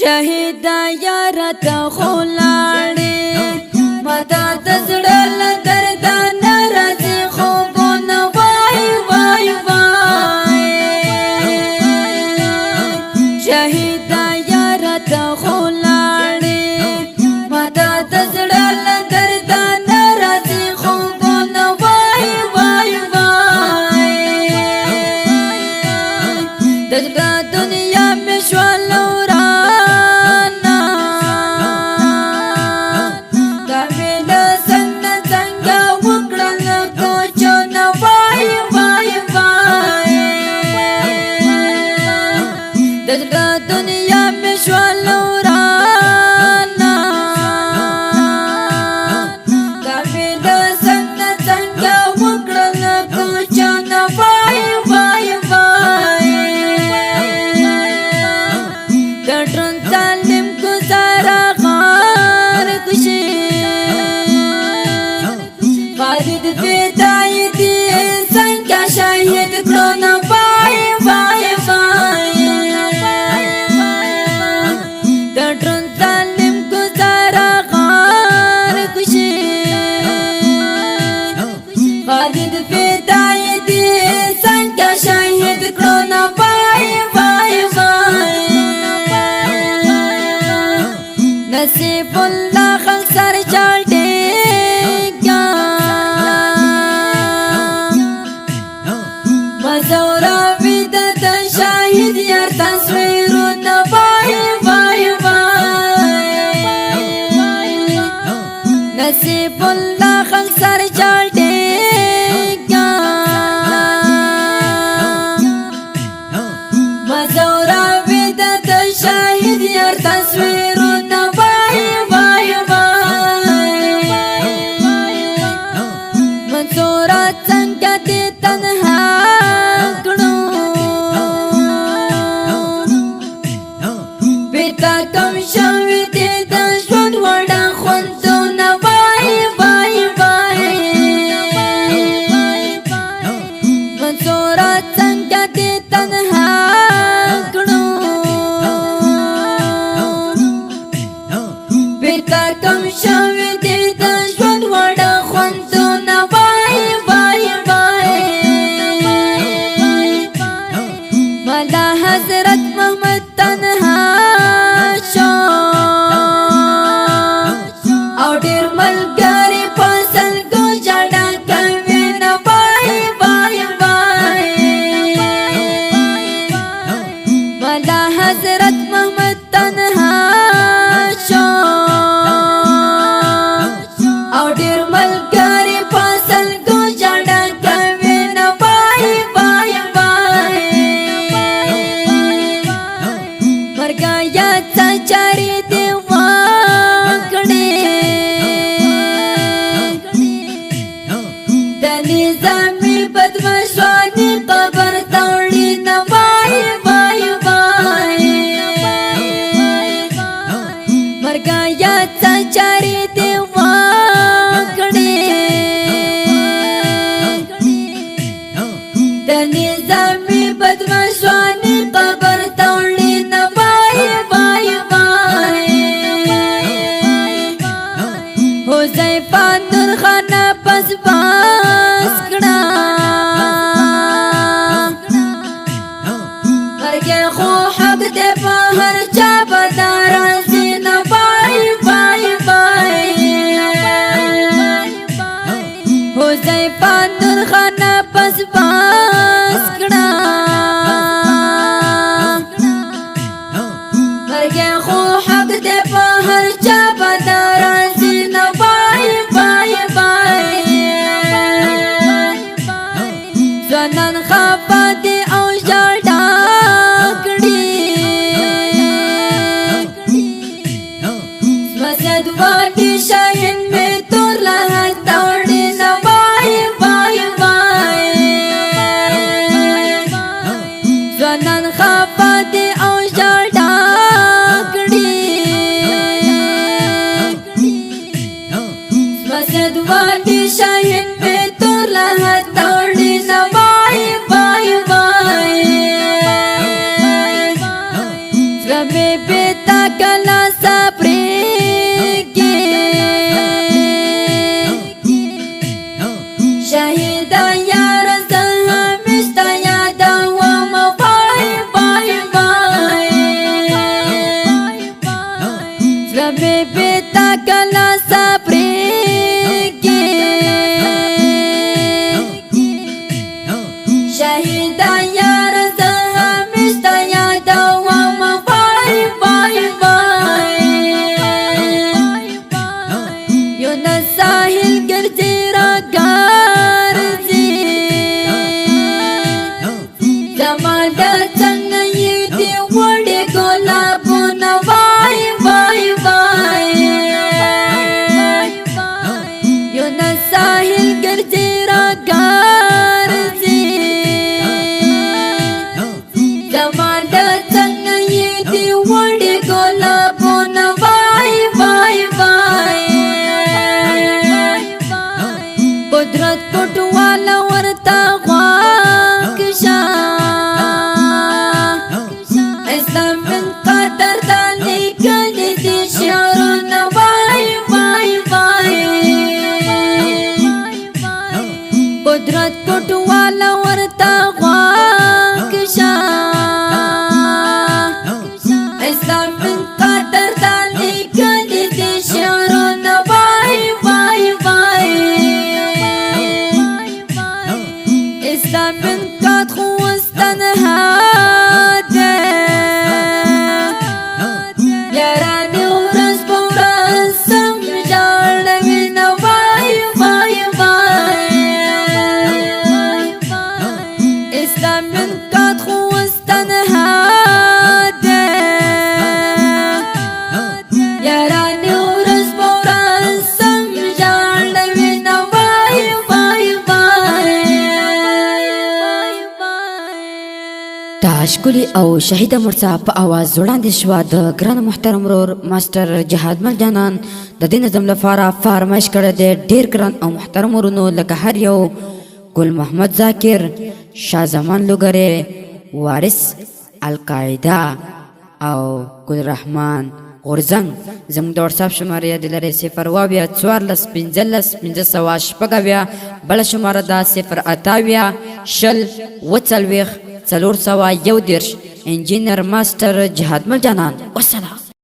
شهید یار ته خلاړې متا تزړل درد ناراضي خوبونه وای وای وای شهید یار ته خلاړې متا تزړل درد ناراضي خوبونه وای وای وای دغه دنیا مې شوالو دنیا میں شوالورانا کافل سنگ سنگ وکڑل کوچن وای وای وای دٹرن تعلیم گزارا غار کشی خالد فدای دی سنگ شهید کرونا وای وای وای خالد فدای دی څنګه شهید کړو وای وای وای نصیب الله خل سر چاټه مزورا وید د شهید یار تصویرونه وای وای وای نصیب الله خل سر چاټه شاهد یار تصویرونه وای وای وای منصورا څنګه دې تنها کړو بیرته کم شوي دې د ژوند وړه خوندونه وای وای وای منصورا څنګه دې تنها کم شوي دې د ژوند وړه خوندونه وای وای وای ملا حضرت محمد تنها شو او ډېر ملګري فصل کو جړه کوي نه وای وای وای ملا حضرت محمد تنها شو چاری دی واکڑے د نظامی بدمشوانی قبر توڑی نوائی وای وای مرگا یاد چاری دی واکڑے د نظامی بدمشوانی قبر توڑی نوائی حذیفہ نور خانہ پس پاس کڑا مرگے خو حق دے پہر چا بدارا زین وای وای وای کلا سپریږي شهید یار زه همیشه یادوم وای وای وای زړه مې بې تا کلا سپریږي شهید یار زه همیشه یادوم وای وای وای یو نه ساحل ګرځي راګرځي زما د څنګه یې دې وړې ګلابونه وای وای وای یو نه ساحل ګرځي راګرځي زما د څنګه یې دې وړې ګلابونه وای وای وای قدرت پټواله ورته غواږ شه اسلام من قدر دانی کلی دی شعرونه وای وای وای قدرت پټواله ورته غواږ شه اسلام من قدر دانی کلی دی شعرونه وای وای وای اسلام من قد خوستنها ده یارانی ورځ په ورځ سم ژړوینه وای وای وای اسلام من قد خوستنها ده یارانی ورځ په ورځ سم ژړوینه وای وای وای تاشکلی او شهید مرڅا په आवाज وړاندې شو د ګران محترم رور ماستر جهاد مل جانان د دې نظم لپاره فرمایش کړی دی ډیر ګران او محترم ورونو لکه هر یو ګل محمد ذاکر شاه زمان لوګره وارث القاعده او ګل رحمان غورزنګ زموږ د واتساپ شماره د لري 0 واویا 14 15 15 بل شماره دا 0 اتاویا شل وڅلويخ 401 انجینر ماستر جهاد مل جانان والسلام